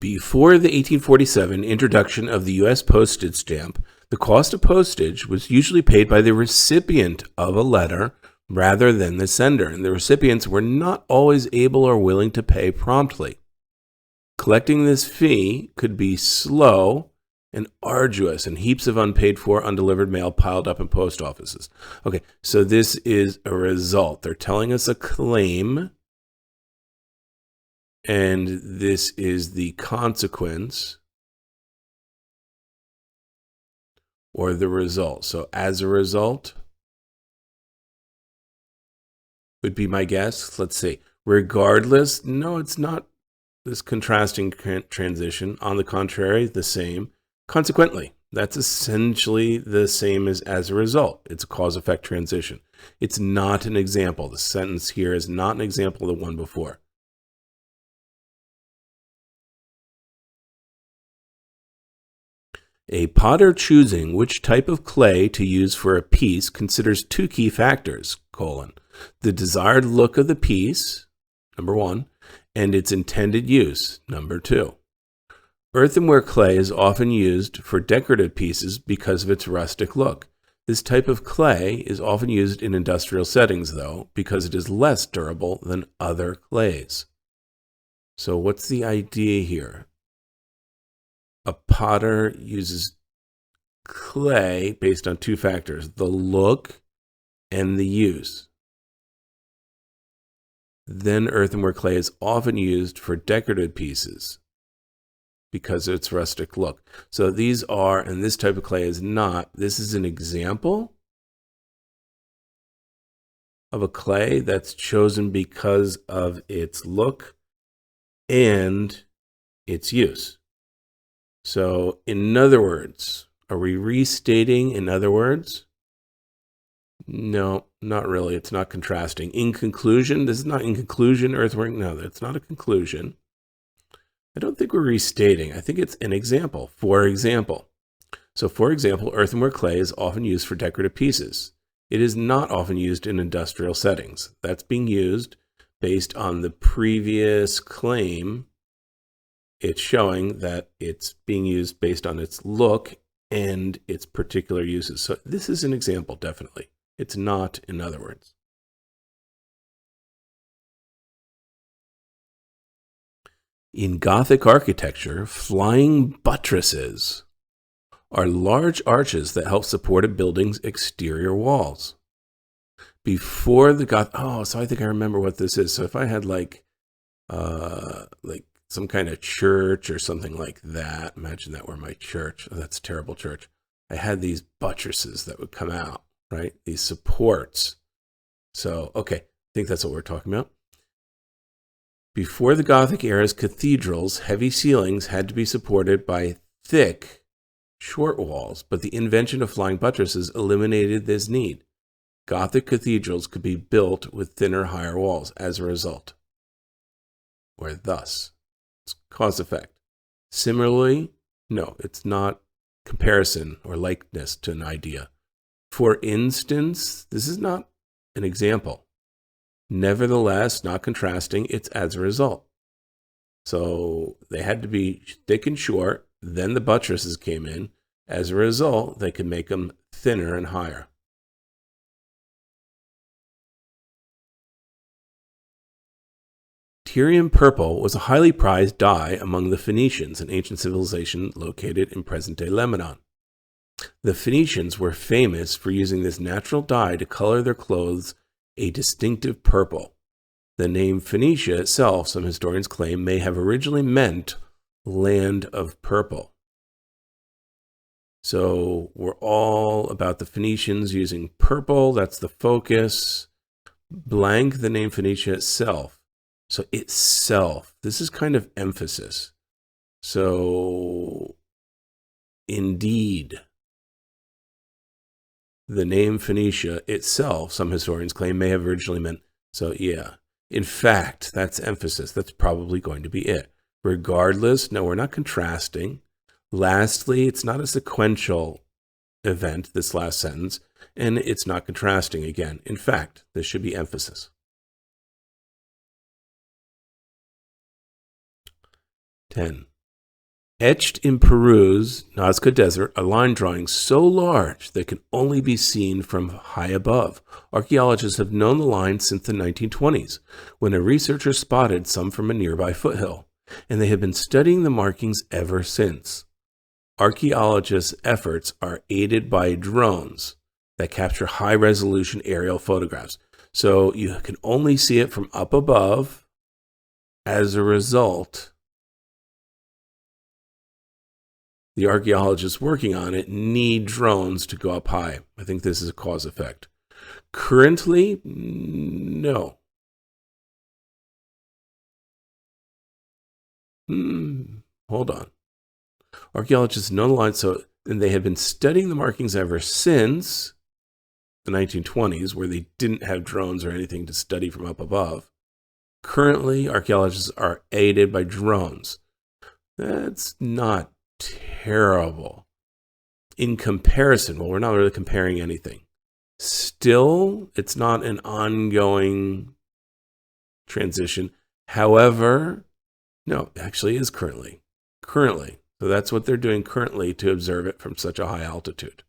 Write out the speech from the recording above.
Before the 1847 introduction of the U.S. postage stamp, the cost of postage was usually paid by the recipient of a letter rather than the sender, and the recipients were not always able or willing to pay promptly. Collecting this fee could be slow and arduous, and heaps of unpaid for, undelivered mail piled up in post offices. Okay, so this is a result. They're telling us a claim, and this is the consequence or the result. So as a result would be my guess. Let's see. Regardless, no, it's not this contrasting transition. On the contrary, the same. Consequently, that's essentially the same as a result. It's a cause-effect transition. It's not an example. The sentence here is not an example of the one before. A potter choosing which type of clay to use for a piece considers two key factors, the desired look of the piece, number one, and its intended use, number two. Earthenware clay is often used for decorative pieces because of its rustic look. This type of clay is often used in industrial settings, though, because it is less durable than other clays. So what's the idea here? A potter uses clay based on two factors, the look and the use. Then earthenware clay is often used for decorative pieces because of its rustic look. So these are, and this type of clay is not. This is an example of a clay that's chosen because of its look and its use. So in other words, are we restating in other words? No, not really. It's not contrasting. In conclusion, this is not in conclusion, earthwork. No, that's not a conclusion. I don't think we're restating. I think it's an example. For example. So for example, earthenware clay is often used for decorative pieces. It is not often used in industrial settings. That's being used based on the previous claim. It's showing that it's being used based on its look and its particular uses. So this is an example, definitely. It's not, in other words. In Gothic architecture, flying buttresses are large arches that help support a building's exterior walls. Before the so I think I remember what this is. So if I had like some kind of church or something like that, imagine that were my church. Oh, that's a terrible church. I had these buttresses that would come out, right? These supports. So, okay, I think that's what we're talking about. Before the Gothic era's cathedrals, heavy ceilings had to be supported by thick, short walls, but the invention of flying buttresses eliminated this need. Gothic cathedrals could be built with thinner, higher walls as a result. Or thus. It's cause effect. Similarly, no, it's not comparison or likeness to an idea. For instance, this is not an example. Nevertheless, not contrasting, it's as a result. So they had to be thick and short, then the buttresses came in. As a result, they could make them thinner and higher. Tyrian purple was a highly prized dye among the Phoenicians, an ancient civilization located in present-day Lebanon. The Phoenicians were famous for using this natural dye to color their clothes a distinctive purple. The name Phoenicia itself, some historians claim, may have originally meant land of purple. So we're all about the Phoenicians using purple. That's the focus. Blank the name Phoenicia itself. So itself, this is kind of emphasis. So indeed, the name Phoenicia itself, some historians claim, may have originally meant, so yeah. In fact, that's emphasis. That's probably going to be it. Regardless, no, we're not contrasting. Lastly, it's not a sequential event, this last sentence, and it's not contrasting again. In fact, this should be emphasis. 10. Etched in Peru's Nazca Desert are line drawings so large they can only be seen from high above. Archaeologists have known the line since the 1920s, when a researcher spotted some from a nearby foothill, and they have been studying the markings ever since. Archaeologists' efforts are aided by drones that capture high-resolution aerial photographs, so you can only see it from up above. As a result, the archaeologists working on it need drones to go up high. I think this is a cause effect. Currently, no. Hold on. Archaeologists know the line, and they have been studying the markings ever since the 1920s, where they didn't have drones or anything to study from up above. Currently, archaeologists are aided by drones. That's not terrible. In comparison, well, we're not really comparing anything. Still, it's not an ongoing transition. However, no, it actually is currently. So that's what they're doing currently to observe it from such a high altitude.